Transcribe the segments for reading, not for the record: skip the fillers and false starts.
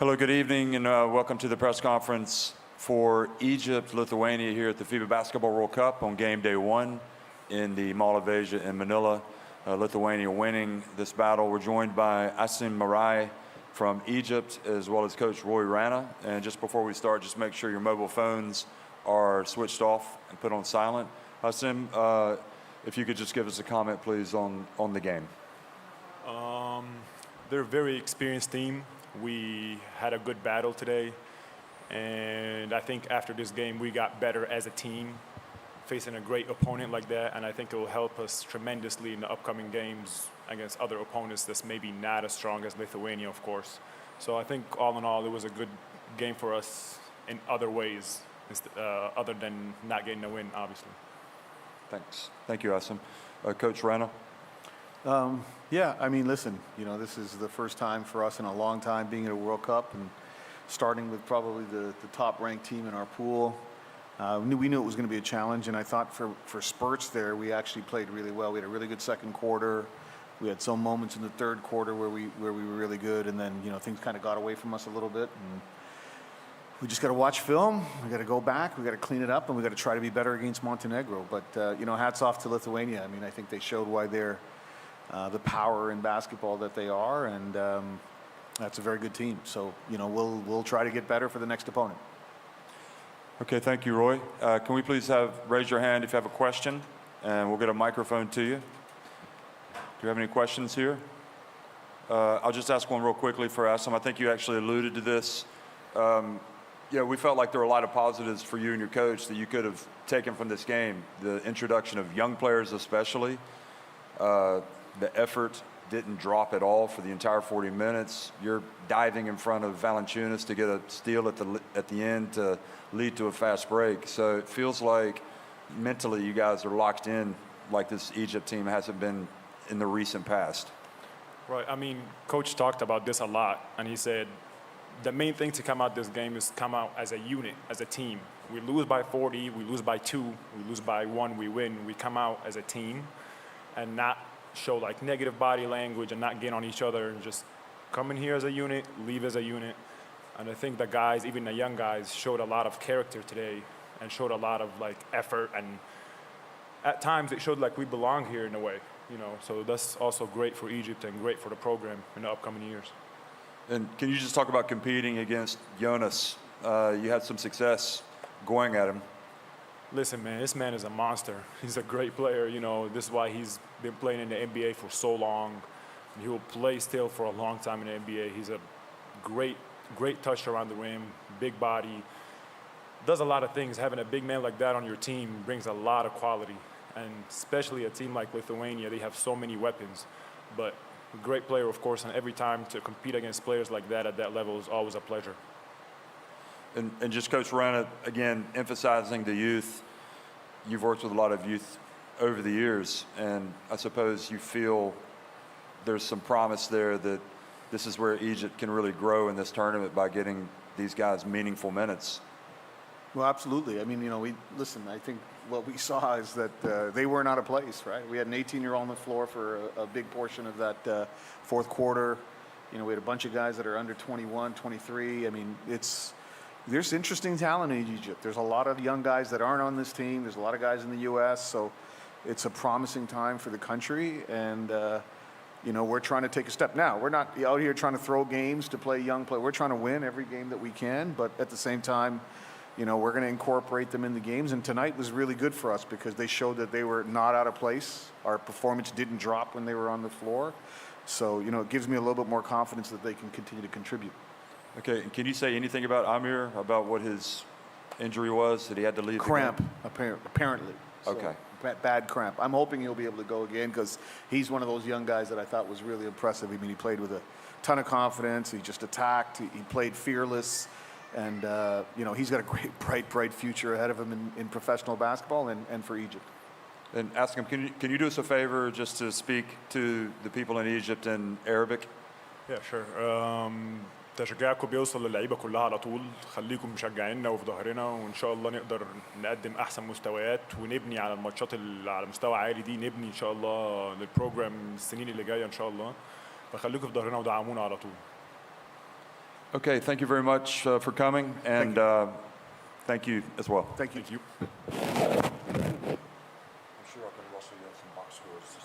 Hello, good evening, and welcome to the press conference for Egypt, Lithuania here at the FIBA Basketball World Cup on game day one in the Mall of Asia in Manila. Lithuania winning this battle. We're joined by Asim Marai from Egypt, as well as Coach Roy Rana. And just before we start, just make sure your mobile phones are switched off and put on silent. Asim, if you could just give us a comment, please, on the game. They're a very experienced team. We had a good battle today, and I think after this game we got better as a team, facing a great opponent like that, and I think it will help us tremendously in the upcoming games against other opponents that's maybe not as strong as Lithuania, of course. So I think all in all it was a good game for us in other ways, other than not getting a win, obviously. Thanks. Thank you, Asim. Coach Rana? Yeah, I mean, listen, this is the first time for us in a long time being at a World Cup and starting with probably the top-ranked team in our pool. We knew it was going to be a challenge, and I thought for spurts there, we actually played really well. We had a really good second quarter. We had some moments in the third quarter where we were really good, and then, things kind of got away from us a little bit. And we just got to watch film. We got to go back. We got to clean it up, and we got to try to be better against Montenegro. But, hats off to Lithuania. I mean, I think they showed why they're the power in basketball that they are, and that's a very good team. So, we'll try to get better for the next opponent. Okay, thank you, Roy. Can we please raise your hand if you have a question, and we'll get a microphone to you. Do you have any questions here? I'll just ask one real quickly for Asim. I think you actually alluded to this. We felt like there were a lot of positives for you and your coach that you could have taken from this game. The introduction of young players especially. The effort didn't drop at all for the entire 40 minutes. You're diving in front of Valanciunas to get a steal at the end to lead to a fast break. So it feels like mentally you guys are locked in like this Egypt team hasn't been in the recent past. Right. I mean, Coach talked about this a lot, and he said the main thing to come out this game is come out as a unit, as a team. We lose by 40, we lose by 2, we lose by 1, we win. We come out as a team and not show like negative body language and not get on each other, and just come in here as a unit, leave as a unit. And I think the guys, even the young guys, showed a lot of character today and showed a lot of like effort, and at times it showed like we belong here in a way, so that's also great for Egypt and great for the program in the upcoming years. And can you just talk about competing against Jonas? You had some success going at him. Listen, man, this man is a monster. He's a great player. This is why he's been playing in the NBA for so long. He will play still for a long time in the NBA. He's a great touch around the rim, big body, does a lot of things. Having a big man like that on your team brings a lot of quality, and especially a team like Lithuania, they have so many weapons. But a great player, of course, and every time to compete against players like that at that level is always a pleasure. And just Coach Rana, again, emphasizing the youth. You've worked with a lot of youth over the years, and I suppose you feel there's some promise there that this is where Egypt can really grow in this tournament by getting these guys meaningful minutes. Well, absolutely. I mean, I think what we saw is that they weren't out of place, right? We had an 18-year-old on the floor for a big portion of that fourth quarter. We had a bunch of guys that are under 21, 23. I mean, there's interesting talent in Egypt. There's a lot of young guys that aren't on this team. There's a lot of guys in the U.S., so it's a promising time for the country, and we're trying to take a step. Now, we're not out here trying to throw games to play young play. We're trying to win every game that we can, but at the same time, we're going to incorporate them in the games, and tonight was really good for us because they showed that they were not out of place. Our performance didn't drop when they were on the floor, so it gives me a little bit more confidence that they can continue to contribute. Okay, and can you say anything about Amir, about what his injury was, that he had to leave? Cramp, apparently. So, okay. Bad cramp. I'm hoping he'll be able to go again because he's one of those young guys that I thought was really impressive. I mean, he played with a ton of confidence. He just attacked. He played fearless. And, he's got a bright future ahead of him in professional basketball and for Egypt. And ask him, can you do us a favor just to speak to the people in Egypt in Arabic? Yeah, sure. تشجيعكم بيوصل للعيبه كلها على طول. خليكم مشجعيننا وفي ظهرنا، وان شاء الله نقدر نقدم احسن مستويات ونبني على الماتشات اللي على مستوى عالي دي، نبني ان شاء الله للبروجرام السنين اللي جايه ان شاء الله. فخليكم في ظهرنا ودعمونا على طول. Okay, thank you very much for coming, and thank you as well. Thank you. Thank you. I'm sure I can rustle you some box scores.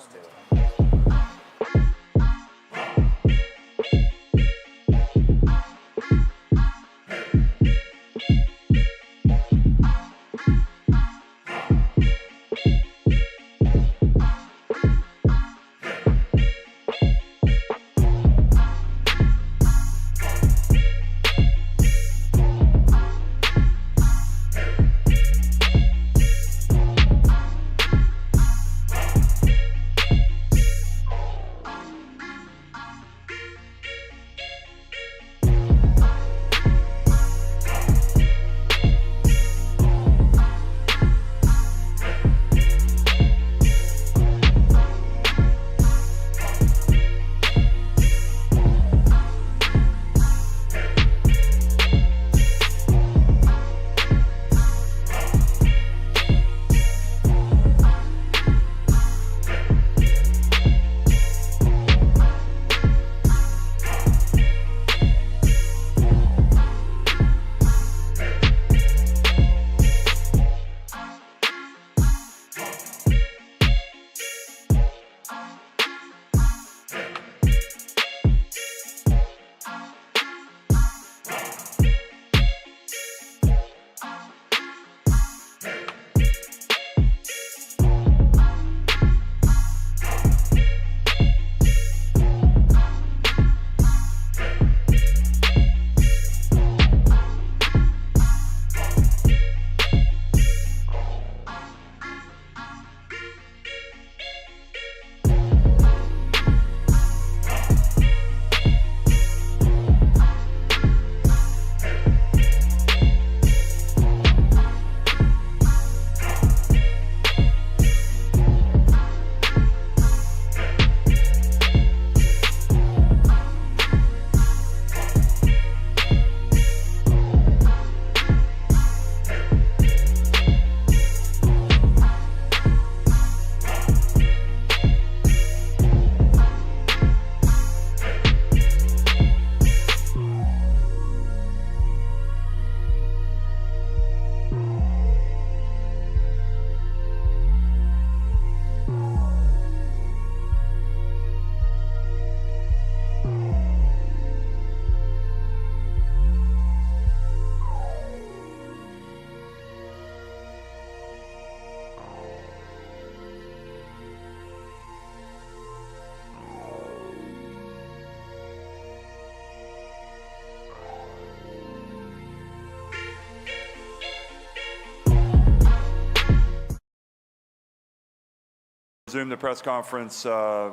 Resume the press conference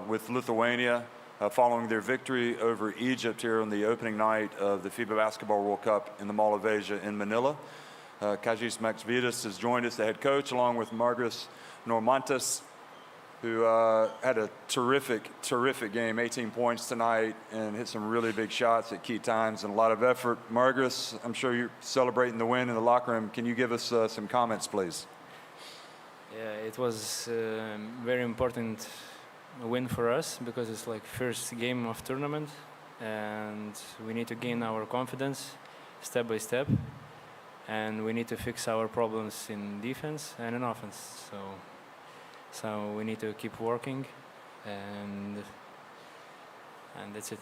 with Lithuania following their victory over Egypt here on the opening night of the FIBA Basketball World Cup in the Mall of Asia in Manila. Kazis Maksvidas has joined us, the head coach, along with Margus Normantas, who had a terrific game, 18 points tonight, and hit some really big shots at key times and a lot of effort. Margus, I'm sure you're celebrating the win in the locker room. Can you give us some comments, please? Yeah, it was a very important win for us because it's like first game of tournament, and we need to gain our confidence step by step, and we need to fix our problems in defense and in offense. So we need to keep working, and that's it.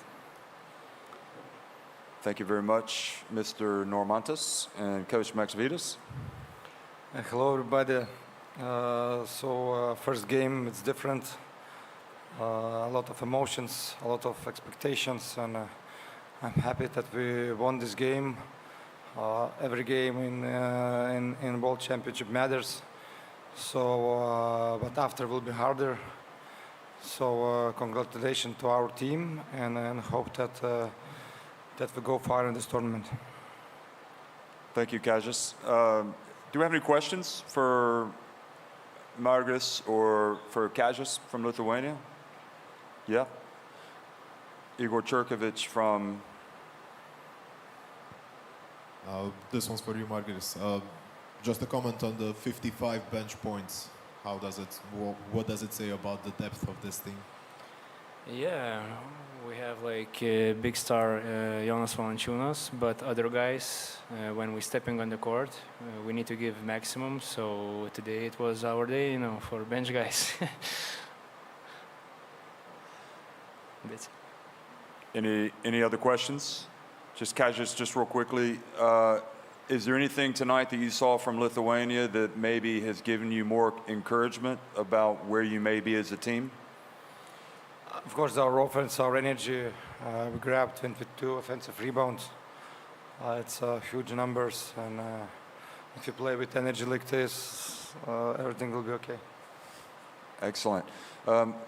Thank you very much, Mr. Normantas and Coach Maksvidas. Hello, everybody. First game, it's different. A lot of emotions, a lot of expectations, and I'm happy that we won this game. Every game in World Championship matters. But after will be harder. Congratulations to our team, and hope that we go far in this tournament. Thank you, Kazis. Do we have any questions for Margus or for Kazis from Lithuania? Yeah. Igor Cherkovich from... This one's for you, Margus. Just a comment on the 55 bench points. What does it say about the depth of this team? Yeah, We have like a big star Jonas Valančiūnas, but other guys, when we're stepping on the court, we need to give maximum. So today it was our day, for bench guys. That's it. Any other questions? Just Kazis, just real quickly, is there anything tonight that you saw from Lithuania that maybe has given you more encouragement about where you may be as a team? Of course, our offense, our energy, we grabbed 22 offensive rebounds. It's huge numbers, and if you play with energy like this, everything will be okay. Excellent.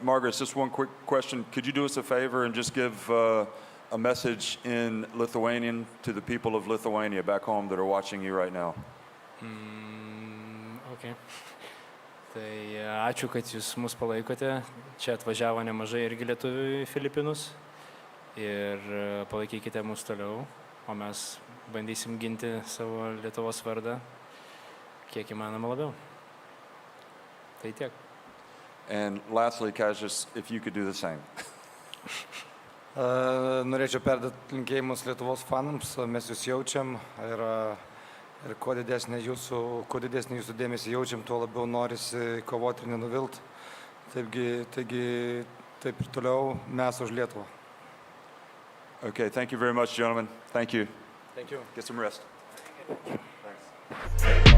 Margaret, just one quick question. Could you do us a favor and just give a message in Lithuanian to the people of Lithuania back home that are watching you right now? Okay. Tai ačiū, kad jūs mus palaikote. Čia atvažiavo nemažai irgi lietuvių į Filipinus. Ir palaikykite mus toliau, o mes bandysim ginti savo Lietuvos vardą kiek įmanoma labiau. Tai tiek. And lastly, Kazis, if you could do the same. Norėčiau perduoti linkėjimus Lietuvos fanams, mes jūs jaučiam ir kuo didesnį jūsų dėmesį jaučiam, tuo labiau norisi kovoti ir nenuvilt. Taigi taip ir toliau mes už Lietuvą. Okay, thank you very much, gentlemen. Thank you. Thank you. Get some rest. Thanks.